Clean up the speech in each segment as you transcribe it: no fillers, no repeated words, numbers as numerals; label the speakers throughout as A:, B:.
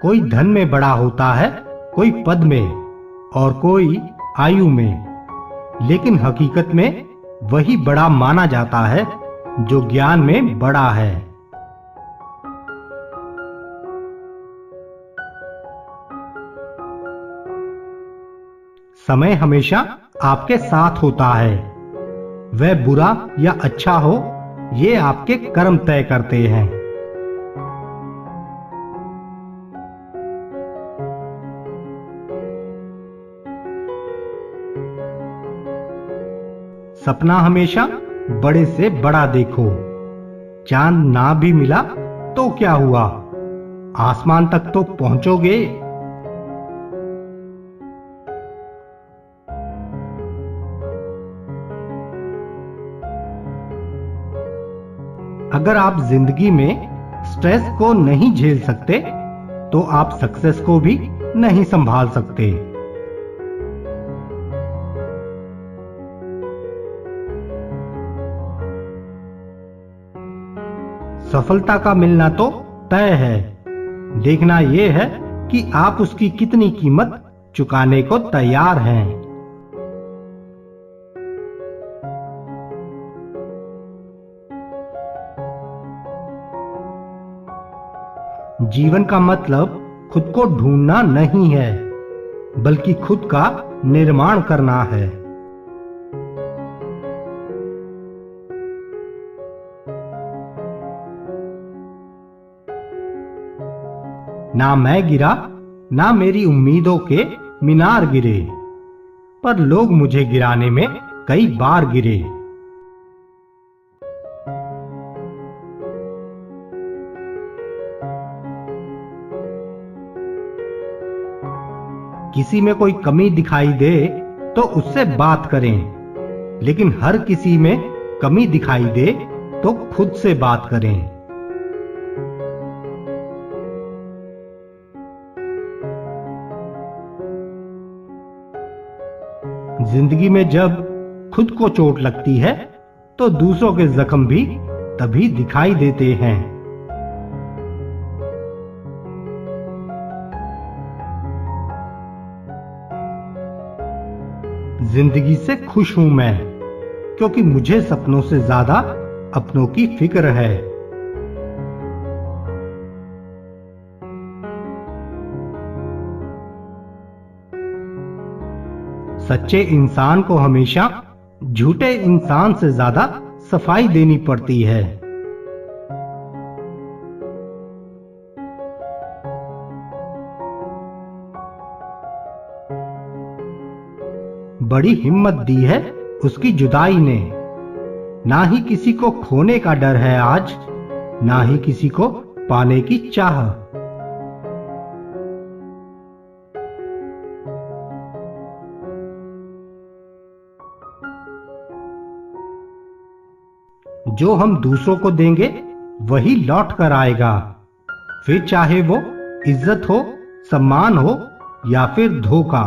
A: कोई धन में बड़ा होता है, कोई पद में और कोई आयु में, लेकिन हकीकत में वही बड़ा माना जाता है जो ज्ञान में बड़ा है। समय हमेशा आपके साथ होता है। वह बुरा या अच्छा हो, ये आपके कर्म तय करते हैं। सपना हमेशा बड़े से बड़ा देखो। चांद ना भी मिला तो क्या हुआ, आसमान तक तो पहुंचोगे। अगर आप जिंदगी में स्ट्रेस को नहीं झेल सकते तो आप सक्सेस को भी नहीं संभाल सकते। सफलता का मिलना तो तय है, देखना यह है कि आप उसकी कितनी कीमत चुकाने को तैयार हैं। जीवन का मतलब खुद को ढूंढना नहीं है, बल्कि खुद का निर्माण करना है। ना मैं गिरा, ना मेरी उम्मीदों के मीनार गिरे, पर लोग मुझे गिराने में कई बार गिरे। किसी में कोई कमी दिखाई दे तो उससे बात करें, लेकिन हर किसी में कमी दिखाई दे तो खुद से बात करें। जिंदगी में जब खुद को चोट लगती है तो दूसरों के जख्म भी तभी दिखाई देते हैं। जिंदगी से खुश हूं मैं, क्योंकि मुझे सपनों से ज्यादा अपनों की फिक्र है। सच्चे इंसान को हमेशा झूठे इंसान से ज्यादा सफाई देनी पड़ती है। बड़ी हिम्मत दी है उसकी जुदाई ने, ना ही किसी को खोने का डर है आज, ना ही किसी को पाने की चाह। जो हम दूसरों को देंगे वही लौट कर आएगा, फिर चाहे वो इज्जत हो, सम्मान हो या फिर धोखा।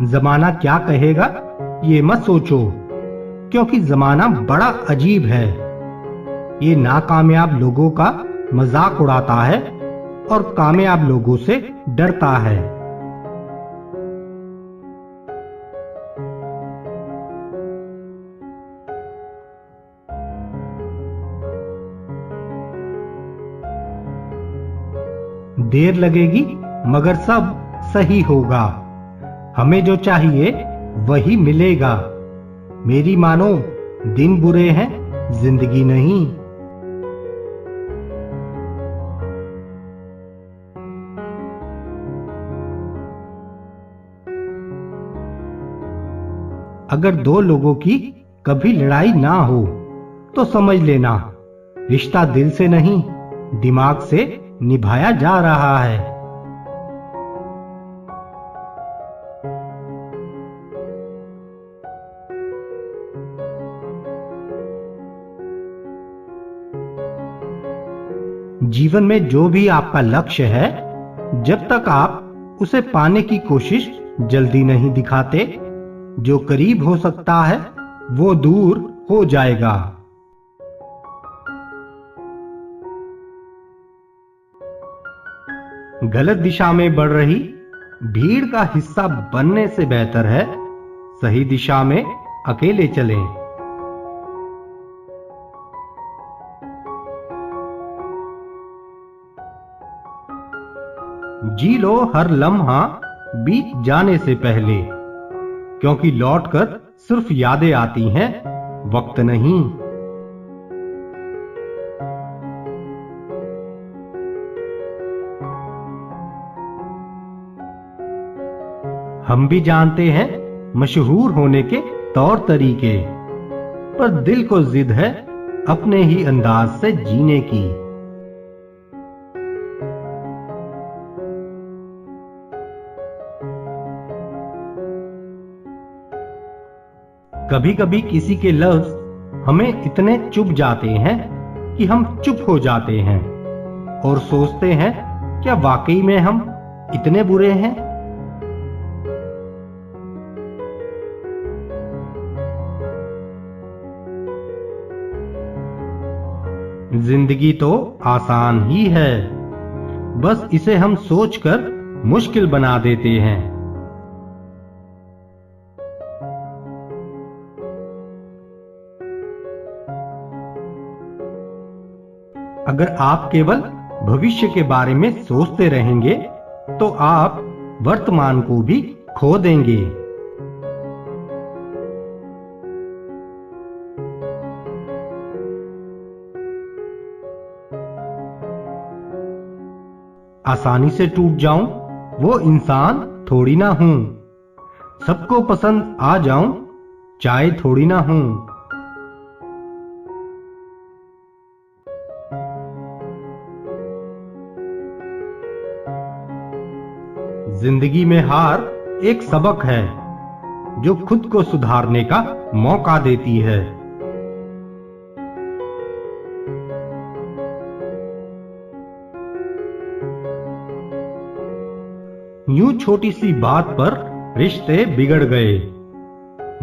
A: जमाना क्या कहेगा ये मत सोचो, क्योंकि जमाना बड़ा अजीब है। ये नाकामयाब लोगों का मजाक उड़ाता है और कामयाब लोगों से डरता है। देर लगेगी मगर सब सही होगा। हमें जो चाहिए वही मिलेगा। मेरी मानो, दिन बुरे हैं, जिंदगी नहीं। अगर दो लोगों की कभी लड़ाई ना हो तो समझ लेना रिश्ता दिल से नहीं, दिमाग से निभाया जा रहा है। जीवन में जो भी आपका लक्ष्य है, जब तक आप उसे पाने की कोशिश जल्दी नहीं दिखाते, जो करीब हो सकता है वो दूर हो जाएगा। गलत दिशा में बढ़ रही भीड़ का हिस्सा बनने से बेहतर है सही दिशा में अकेले चलें। जी लो हर लम्हा बीत जाने से पहले, क्योंकि लौटकर सिर्फ यादें आती हैं, वक्त नहीं। हम भी जानते हैं मशहूर होने के तौर तरीके, पर दिल को जिद है अपने ही अंदाज से जीने की। कभी कभी किसी के लफ्ज हमें इतने चुभ जाते हैं कि हम चुप हो जाते हैं और सोचते हैं क्या वाकई में हम इतने बुरे हैं। जिंदगी तो आसान ही है, बस इसे हम सोचकर मुश्किल बना देते हैं। अगर आप केवल भविष्य के बारे में सोचते रहेंगे तो आप वर्तमान को भी खो देंगे। आसानी से टूट जाऊं वो इंसान थोड़ी ना हूं, सबको पसंद आ जाऊं चाहे थोड़ी ना हूं। जिंदगी में हार एक सबक है जो खुद को सुधारने का मौका देती है। यूं छोटी सी बात पर रिश्ते बिगड़ गए।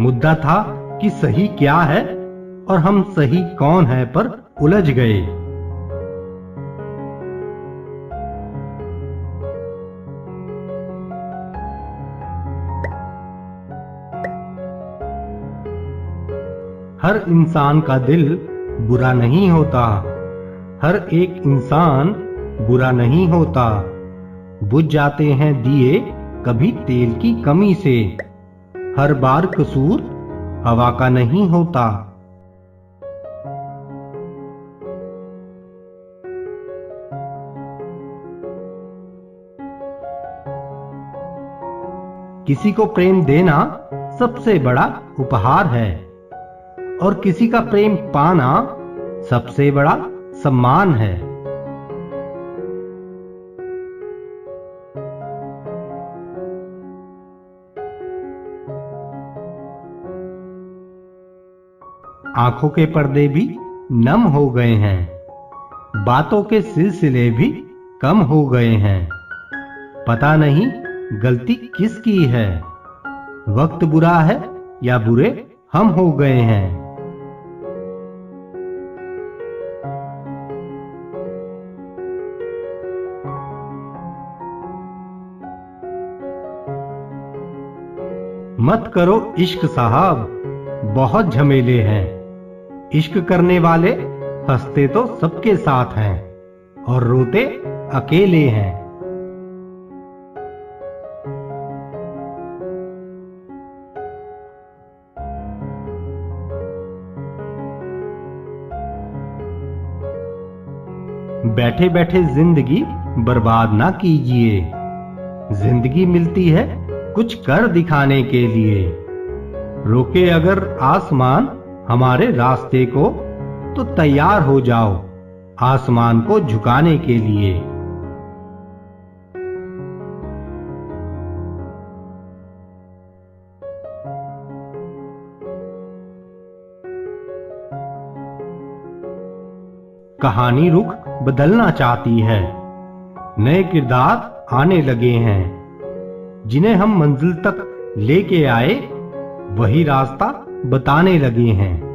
A: मुद्दा था कि सही क्या है और हम सही कौन है पर उलझ गए। हर इंसान का दिल बुरा नहीं होता, हर एक इंसान बुरा नहीं होता। बुझ जाते हैं दिए कभी तेल की कमी से, हर बार कसूर हवा का नहीं होता। किसी को प्रेम देना सबसे बड़ा उपहार है और किसी का प्रेम पाना सबसे बड़ा सम्मान है। आंखों के पर्दे भी नम हो गए हैं, बातों के सिलसिले भी कम हो गए हैं। पता नहीं गलती किसकी है, वक्त बुरा है या बुरे हम हो गए हैं। मत करो इश्क साहब, बहुत झमेले हैं। इश्क करने वाले हंसते तो सबके साथ हैं और रोते अकेले हैं। बैठे बैठे जिंदगी बर्बाद ना कीजिए। जिंदगी मिलती है कुछ कर दिखाने के लिए। रोके अगर आसमान हमारे रास्ते को तो तैयार हो जाओ आसमान को झुकाने के लिए। कहानी रुख बदलना चाहती है, नए किरदार आने लगे हैं। जिन्हें हम मंजिल तक लेके आए वही रास्ता बताने लगे हैं।